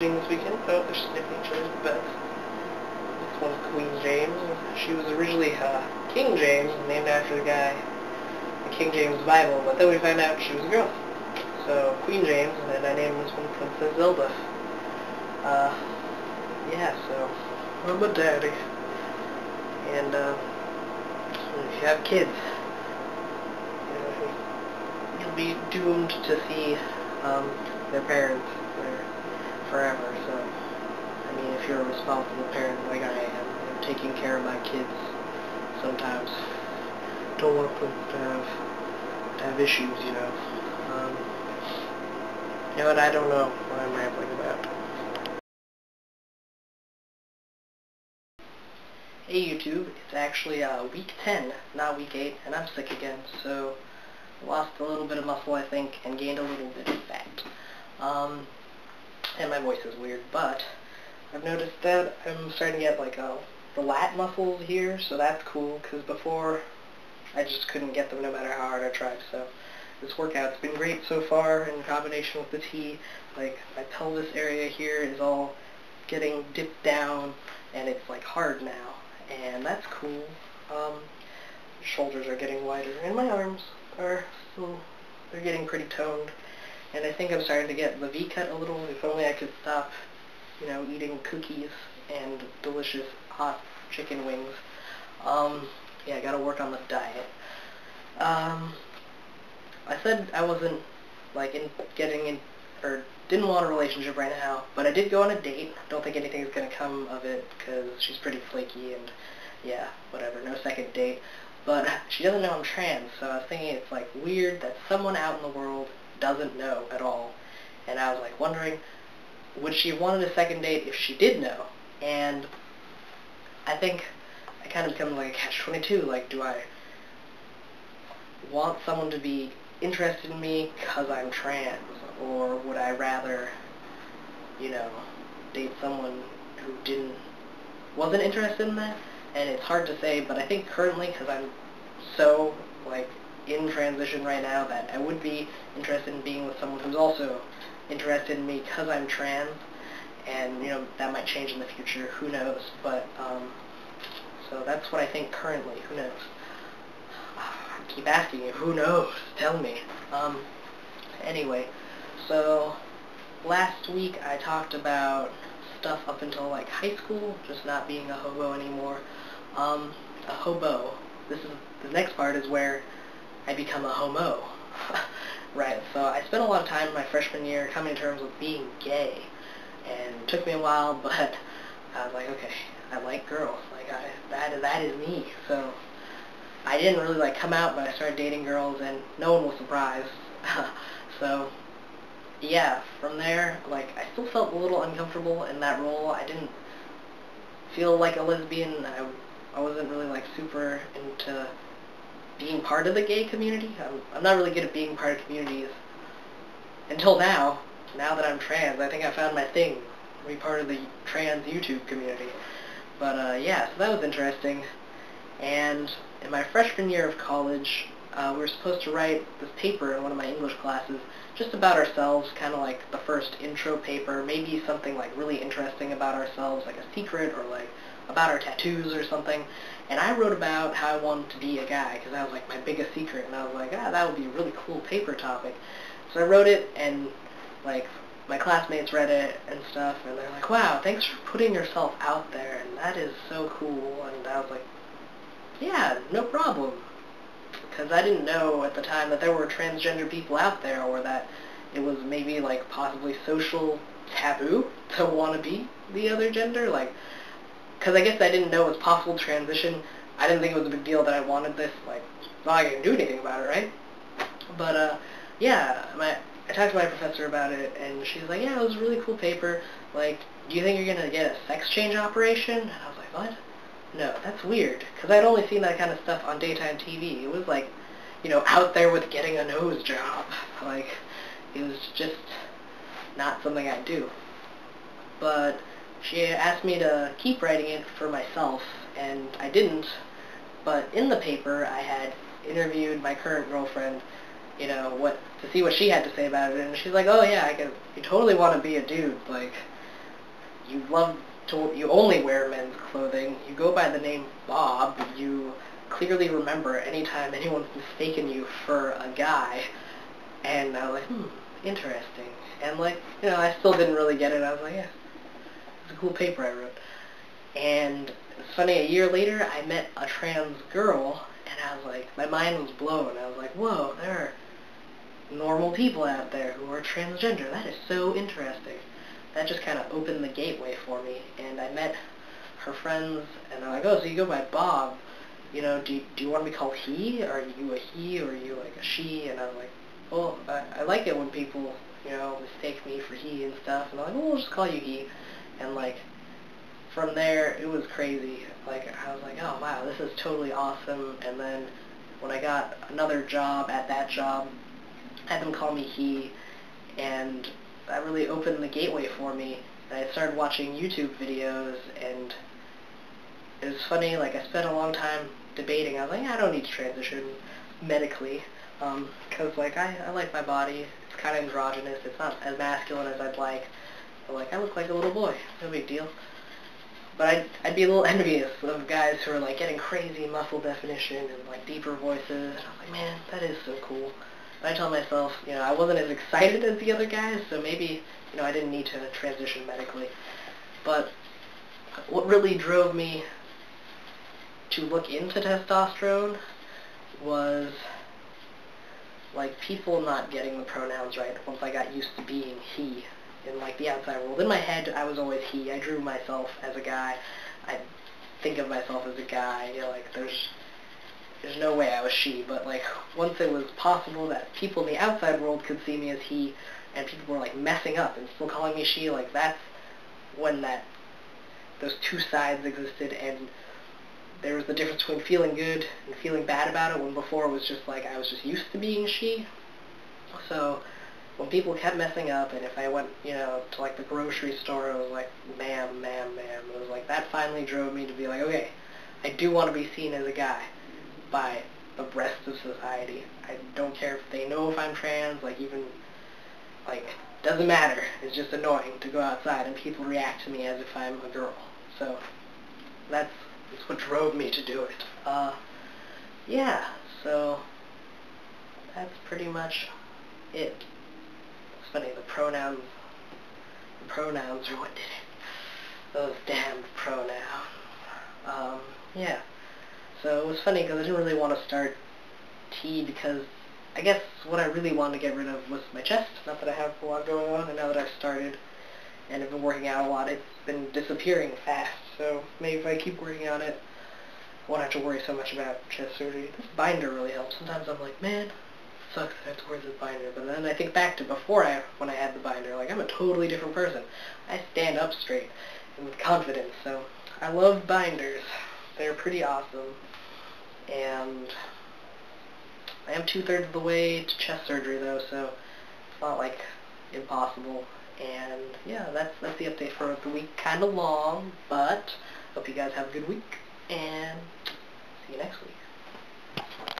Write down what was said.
This weekend. Oh, they're sniffing each other's butts. This one's Queen James. She was originally King James, named after the guy in King James Bible, but then we found out she was a girl. So, Queen James, and I named this one Princess Zelda. Yeah, so, I'm a daddy. And, if you have kids, you'll be doomed to see, their parents forever, so, I mean, if you're a responsible parent like I am, taking care of my kids sometimes, don't want them to have issues, you know. You know what, I don't know what I'm rambling about. Hey YouTube, it's actually week 10, not week 8, and I'm sick again, so I lost a little bit of muscle, I think, and gained a little bit of fat. And my voice is weird, but I've noticed that I'm starting to get like the lat muscles here, so that's cool, because before I just couldn't get them no matter how hard I tried, so this workout's been great so far in combination with the tea. Like, my pelvis area here is all getting dipped down, and it's like hard now, and that's cool. Shoulders are getting wider, and my arms are still, they're getting pretty toned. And I think I'm starting to get the V-cut a little. If only I could stop, you know, eating cookies and delicious hot chicken wings. Yeah, I gotta work on the diet. I said I wasn't, like, or didn't want a relationship right now, but I did go on a date. Don't think anything's gonna come of it, because she's pretty flaky, and yeah, whatever, no second date. But she doesn't know I'm trans, so I was thinking it's, like, weird that someone out in the world doesn't know at all. And I was like wondering, would she have wanted a second date if she did know? And I think I kind of become like a catch-22, like, do I want someone to be interested in me because I'm trans, or would I rather, you know, date someone who wasn't interested in that? And it's hard to say, but I think currently, because I'm so, like, in transition right now, that I would be interested in being with someone who's also interested in me because I'm trans, and, you know, that might change in the future, who knows, but, so that's what I think currently, who knows. I keep asking you, who knows, tell me. Anyway, so, last week I talked about stuff up until, like, high school, just not being a hobo anymore. A hobo, the next part is where I become a homo. Right, so I spent a lot of time in my freshman year coming to terms with being gay, and it took me a while, but I was like, okay, I like girls, like, that is me, so I didn't really, like, come out, but I started dating girls, and no one was surprised. So, yeah, from there, like, I still felt a little uncomfortable in that role. I didn't feel like a lesbian. I wasn't really, like, super into being part of the gay community. I'm not really good at being part of communities until now. Now that I'm trans, I think I found my thing, to be part of the trans YouTube community. But, yeah, so that was interesting. And in my freshman year of college, we were supposed to write this paper in one of my English classes just about ourselves, kind of like the first intro paper, maybe something like really interesting about ourselves, like a secret, or like about our tattoos or something. And I wrote about how I wanted to be a guy, because that was like my biggest secret, and I was like, that would be a really cool paper topic. So I wrote it, and like my classmates read it and stuff, and they're like, wow, thanks for putting yourself out there, and that is so cool. And I was like, yeah, no problem. Because I didn't know at the time that there were transgender people out there, or that it was maybe, like, possibly social taboo to want to be the other gender, like, because I guess I didn't know it was possible to transition. I didn't think it was a big deal that I wanted this, like, well, I can do anything about it, right? But, yeah, I talked to my professor about it, and she's like, yeah, it was a really cool paper, like, do you think you're going to get a sex change operation? And I was like, what? No, that's weird, because I'd only seen that kind of stuff on daytime TV. It was like, you know, out there with getting a nose job. Like, it was just not something I'd do. But she asked me to keep writing it for myself, and I didn't. But in the paper, I had interviewed my current girlfriend, you know, to see what she had to say about it, and she's like, oh yeah, you totally want to be a dude, like, you only wear men's clothing, you go by the name Bob, you clearly remember anytime anyone's mistaken you for a guy, and I was like, interesting. And like, I still didn't really get it. I was like, yeah, it's a cool paper I wrote. And it's funny, a year later, I met a trans girl, and I was like, my mind was blown. I was like, whoa, there are normal people out there who are transgender. That is so interesting. That just kind of opened the gateway for me, and I met her friends, and they're like, oh, so you go by Bob, do you want to be called he? Are you a he, or are you like a she? And I was like, well, I like it when people, mistake me for he and stuff, and I'm like, well, we'll just call you he. And like, from there, it was crazy. Like, I was like, oh wow, this is totally awesome. And then when I got another job, at that job, I had them call me he, and that really opened the gateway for me. And I started watching YouTube videos, and it was funny, like, I spent a long time debating. I was like, I don't need to transition medically, because, like, I like my body. It's kind of androgynous. It's not as masculine as I'd like. But, like, I look like a little boy. No big deal. But I'd be a little envious of guys who are, like, getting crazy muscle definition and, like, deeper voices. And I was like, man, that is so cool. But I tell myself, I wasn't as excited as the other guys, so maybe, I didn't need to transition medically. But what really drove me to look into testosterone was, like, people not getting the pronouns right once I got used to being he in, like, the outside world. In my head, I was always he. I drew myself as a guy. I think of myself as a guy. Like, there's no way I was she. But, like, once it was possible that people in the outside world could see me as he, and people were, like, messing up and still calling me she, like, that's when those two sides existed, and there was the difference between feeling good and feeling bad about it, when before it was just like I was just used to being she. So when people kept messing up, and if I went, to like the grocery store, it was like, ma'am, ma'am, ma'am. It was like, that finally drove me to be like, okay, I do want to be seen as a guy by the rest of society. I don't care if they know if I'm trans, like, even, like, doesn't matter. It's just annoying to go outside and people react to me as if I'm a girl. So that's what drove me to do it. Yeah, so that's pretty much it. It's funny, the pronouns are what did it. Those damned pronouns. Yeah. So it was funny because I didn't really want to start T, because I guess what I really wanted to get rid of was my chest. Not that I have a lot going on, and now that I've started and have been working out a lot, it's been disappearing fast. So maybe if I keep working on it, I won't have to worry so much about chest surgery. This binder really helps. Sometimes I'm like, man, it sucks I have to wear this binder. But then I think back to when I had the binder, like, I'm a totally different person. I stand up straight and with confidence. So I love binders. They're pretty awesome. And I am 2/3 of the way to chest surgery, though, so it's not, like, impossible. And yeah, that's the update for the week. Kind of long, but hope you guys have a good week, and see you next week.